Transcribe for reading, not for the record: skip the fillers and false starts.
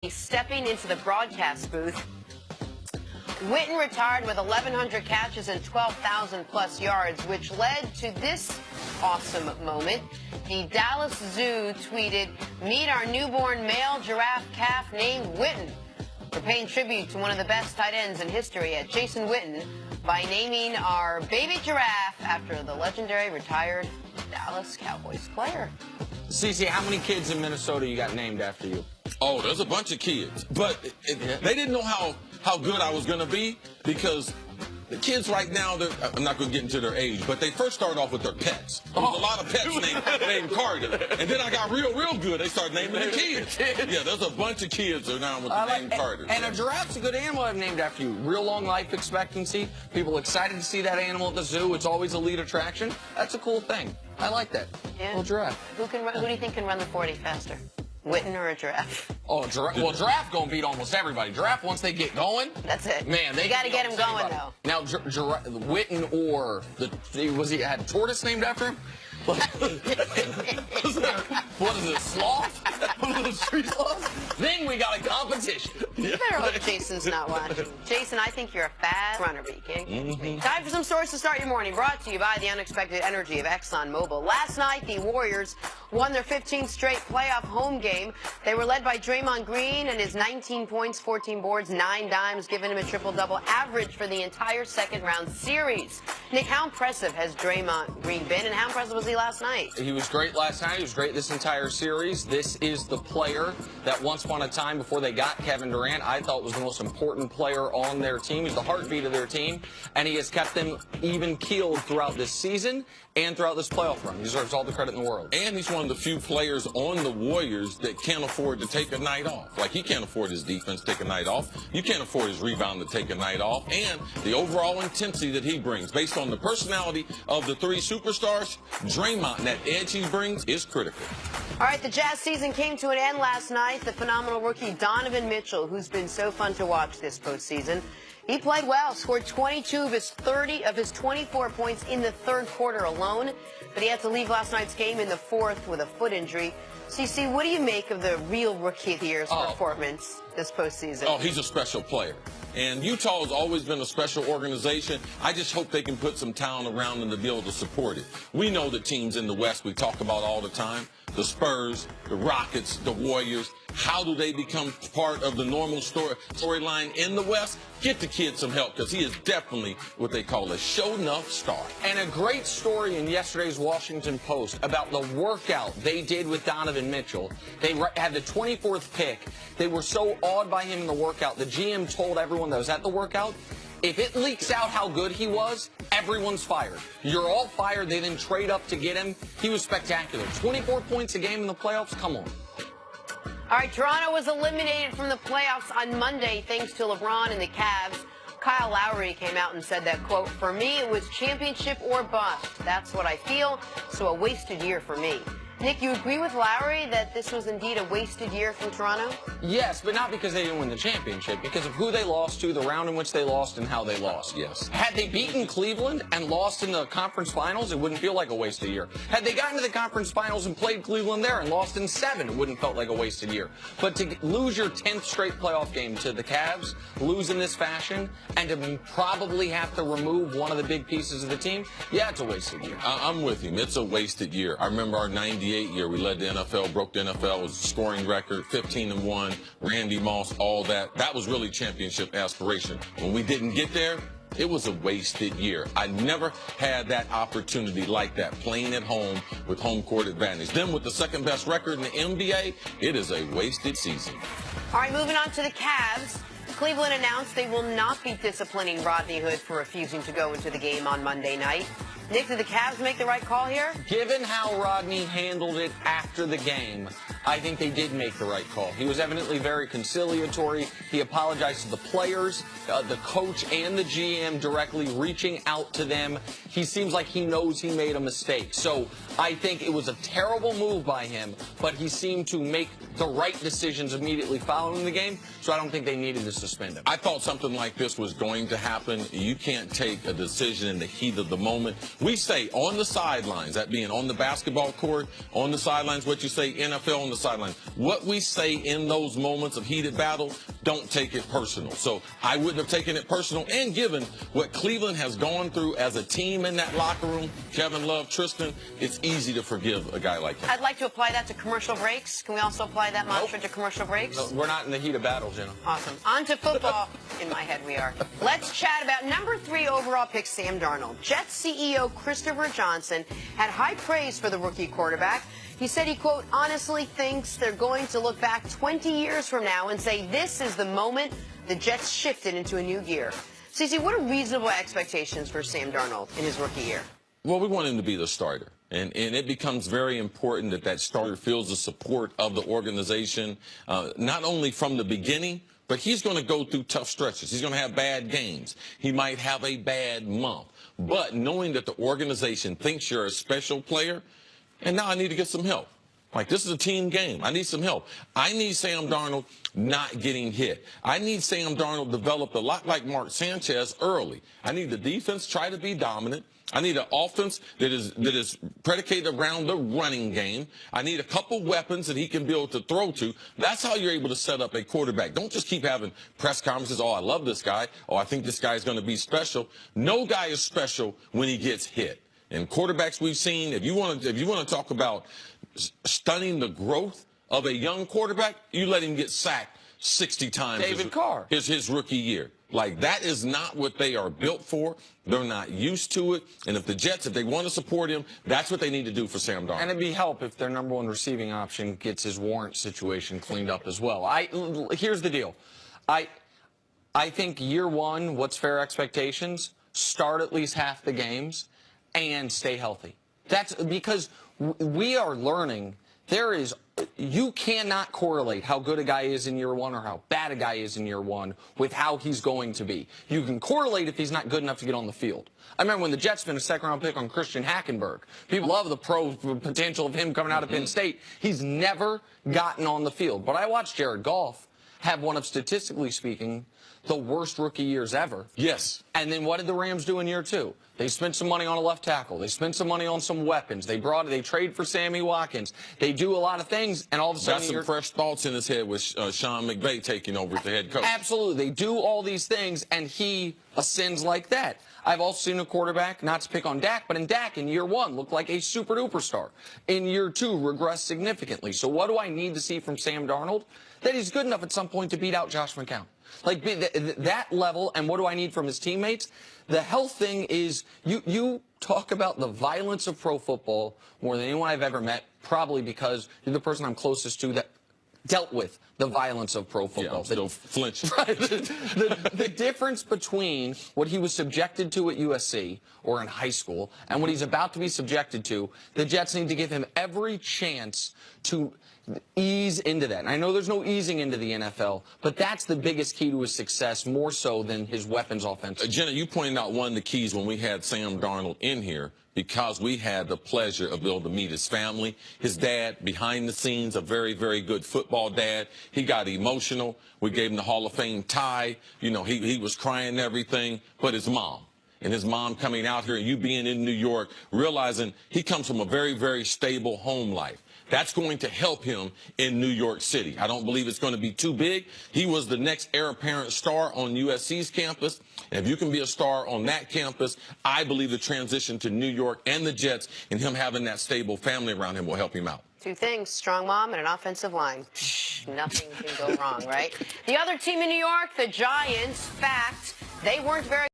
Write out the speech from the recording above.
Stepping into the broadcast booth. Witten retired with 1,100 catches and 12,000 plus yards, which led to this awesome moment. The Dallas Zoo tweeted, "Meet our newborn male giraffe calf named Witten." We're paying tribute to one of the best tight ends in history at Jason Witten by naming our baby giraffe after the legendary retired Dallas Cowboys player. Cece, how many kids in Minnesota you got named after you? Oh, there's a bunch of kids. But they didn't know how good I was going to be, because the kids right now, I'm not going to get into their age, but they first started off with their pets. There was a lot of pets named Carter. And then I got real good. They started naming the kids. Yeah, there's a bunch of kids that are now with the name Carter. And a giraffe's a good animal I've named after you. Real long life expectancy. People excited to see that animal at the zoo. It's always a lead attraction. That's a cool thing. I like that. Yeah. Little giraffe. Who do you think can run the 40 faster? Witten or a giraffe? Oh, well, giraffe gonna beat almost everybody. Giraffe, once they get going, that's it. Man, they got to get him going, though. Now, Witten or had tortoise named after him? What is it, sloth? Street sloth? Then we got a competition. You better hope Jason's not watching. Jason, I think you're a fast runner, but you can't get me. Time for some stories to start your morning, brought to you by the unexpected energy of ExxonMobil. Last night, the Warriors won their 15th straight playoff home game. They were led by Draymond Green and his 19 points, 14 boards, 9 dimes, giving him a triple-double average for the entire second-round series. Nick, how impressive has Draymond Green been, and how impressive was he last night? He was great last night. He was great this entire series. This is the player that once upon a time, before they got Kevin Durant, I thought was the most important player on their team. He's the heartbeat of their team, and he has kept them even-keeled throughout this season and throughout this playoff run. He deserves all the credit in the world. And he's one of the few players on the Warriors that can't afford to take a night off. Like, he can't afford his defense to take a night off. You can't afford his rebound to take a night off. And the overall intensity that he brings, based on the personality of the three superstars, Draymond, and that edge he brings is critical. All right, the Jazz season came to an end last night. The phenomenal rookie Donovan Mitchell, who's been so fun to watch this postseason, he played well, scored 22 of his 24 points in the third quarter alone, but he had to leave last night's game in the fourth with a foot injury. CC, what do you make of the real Rookie of the Year's performance this postseason? Oh, he's a special player. And Utah has always been a special organization. I just hope they can put some talent around them to be able to support it. We know the teams in the West we talk about all the time, the Spurs, the Rockets, the Warriors. How do they become part of the normal storyline in the West? Get the kid some help, because he is definitely what they call a show-enough star. And a great story in yesterday's Washington Post about the workout they did with Donovan Mitchell. They had the 24th pick. They were so awed by him in the workout. The GM told everyone that was at the workout, if it leaks out how good he was, everyone's fired. You're all fired. They then trade up to get him. He was spectacular. 24 points a game in the playoffs? Come on. All right, Toronto was eliminated from the playoffs on Monday thanks to LeBron and the Cavs. Kyle Lowry came out and said that, quote, "For me, it was championship or bust. That's what I feel, so a wasted year for me." Nick, you agree with Lowry that this was indeed a wasted year from Toronto? Yes, but not because they didn't win the championship, because of who they lost to, the round in which they lost, and how they lost. Yes. Had they beaten Cleveland and lost in the conference finals, it wouldn't feel like a wasted year. Had they gotten to the conference finals and played Cleveland there and lost in 7, it wouldn't felt like a wasted year. But to lose your 10th straight playoff game to the Cavs, lose in this fashion, and to probably have to remove one of the big pieces of the team, yeah, it's a wasted year. I'm with him. It's a wasted year. I remember our 98 year. We led the NFL, broke the NFL, was a scoring record, 15-1, Randy Moss, all that. That was really championship aspiration. When we didn't get there, it was a wasted year. I never had that opportunity like that, playing at home with home court advantage. Then with the second best record in the NBA, it is a wasted season. All right, moving on to the Cavs. Cleveland announced they will not be disciplining Rodney Hood for refusing to go into the game on Monday night. Nick, did the Cavs make the right call here? Given how Rodney handled it after the game, I think they did make the right call. He was evidently very conciliatory. He apologized to the players, the coach, and the GM directly, reaching out to them. He seems like he knows he made a mistake. So I think it was a terrible move by him, but he seemed to make the right decisions immediately following the game, so I don't think they needed to suspend him. I thought something like this was going to happen. You can't take a decision in the heat of the moment. We say on the sidelines, that being on the basketball court, on the sidelines, what you say NFL on the sideline. What we say in those moments of heated battle, don't take it personal. So I wouldn't have taken it personal. And given what Cleveland has gone through as a team in that locker room, Kevin Love, Tristan, it's easy to forgive a guy like him. I'd like to apply that to commercial breaks. Can we also apply that mantra to commercial breaks? No, we're not in the heat of battle, Jenna. Awesome. On to football. In my head, we are. Let's chat about number 3 overall pick, Sam Darnold. Jets CEO Christopher Johnson had high praise for the rookie quarterback. He said he, quote, honestly thinks they're going to look back 20 years from now and say this is the moment the Jets shifted into a new gear. Cece, what are reasonable expectations for Sam Darnold in his rookie year? Well, we want him to be the starter. And it becomes very important that that starter feels the support of the organization, not only from the beginning, but he's going to go through tough stretches. He's going to have bad games. He might have a bad month. But knowing that the organization thinks you're a special player, and now I need to get some help. Like, this is a team game. I need some help. I need Sam Darnold not getting hit. I need Sam Darnold developed a lot like Mark Sanchez early. I need the defense try to be dominant. I need an offense that is predicated around the running game. I need a couple weapons that he can be able to throw to. That's how you're able to set up a quarterback. Don't just keep having press conferences. Oh, I love this guy. Oh, I think this guy is going to be special. No guy is special when he gets hit. And quarterbacks we've seen, if you want to talk about stunning the growth of a young quarterback, you let him get sacked 60 times. David Carr. His rookie year. Like, that is not what they are built for. They're not used to it. And if the Jets, if they want to support him, that's what they need to do for Sam Darnold. And it'd be help if their number 1 receiving option gets his warrant situation cleaned up as well. Here's the deal. I think year 1, what's fair expectations? Start at least half the games and stay healthy. That's because we are learning. You cannot correlate how good a guy is in year 1 or how bad a guy is in year 1 with how he's going to be. You can correlate if he's not good enough to get on the field. I remember when the Jets spent a second-round pick on Christian Hackenberg. People love the pro potential of him coming out of Penn State. He's never gotten on the field. But I watched Jared Goff have one of, statistically speaking, the worst rookie years ever. Yes. And then what did the Rams do in year 2? They spent some money on a left tackle. They spent some money on some weapons. They trade for Sammy Watkins. They do a lot of things, and all of a sudden got some fresh thoughts in his head with Sean McVay taking over as the head coach. Absolutely. They do all these things, and he ascends like that. I've also seen a quarterback, not to pick on Dak, but in Dak in year 1 looked like a super-duper star. In year 2, regressed significantly. So what do I need to see from Sam Darnold? That he's good enough at some point to beat out Josh McCown. Like, that level, and what do I need from his teammates? The health thing is, you talk about the violence of pro football more than anyone I've ever met, probably because you're the person I'm closest to that dealt with the violence of pro football. Yeah, I'm still flinching. Right. The difference between what he was subjected to at USC or in high school and what he's about to be subjected to, the Jets need to give him every chance to ease into that. And I know there's no easing into the NFL, but that's the biggest key to his success, more so than his weapons offense. Jenna, you pointed out one of the keys when we had Sam Darnold in here, because we had the pleasure of being able to meet his family. His dad, behind the scenes, a very, very good football dad. He got emotional. We gave him the Hall of Fame tie. You know, he was crying and everything. But his mom, and his mom coming out here, and you being in New York, realizing he comes from a very, very stable home life. That's going to help him in New York City. I don't believe it's going to be too big. He was the next heir apparent star on USC's campus. And if you can be a star on that campus, I believe the transition to New York and the Jets and him having that stable family around him will help him out. 2 things, strong mom and an offensive line. Nothing can go wrong, right? The other team in New York, the Giants, fact, they weren't very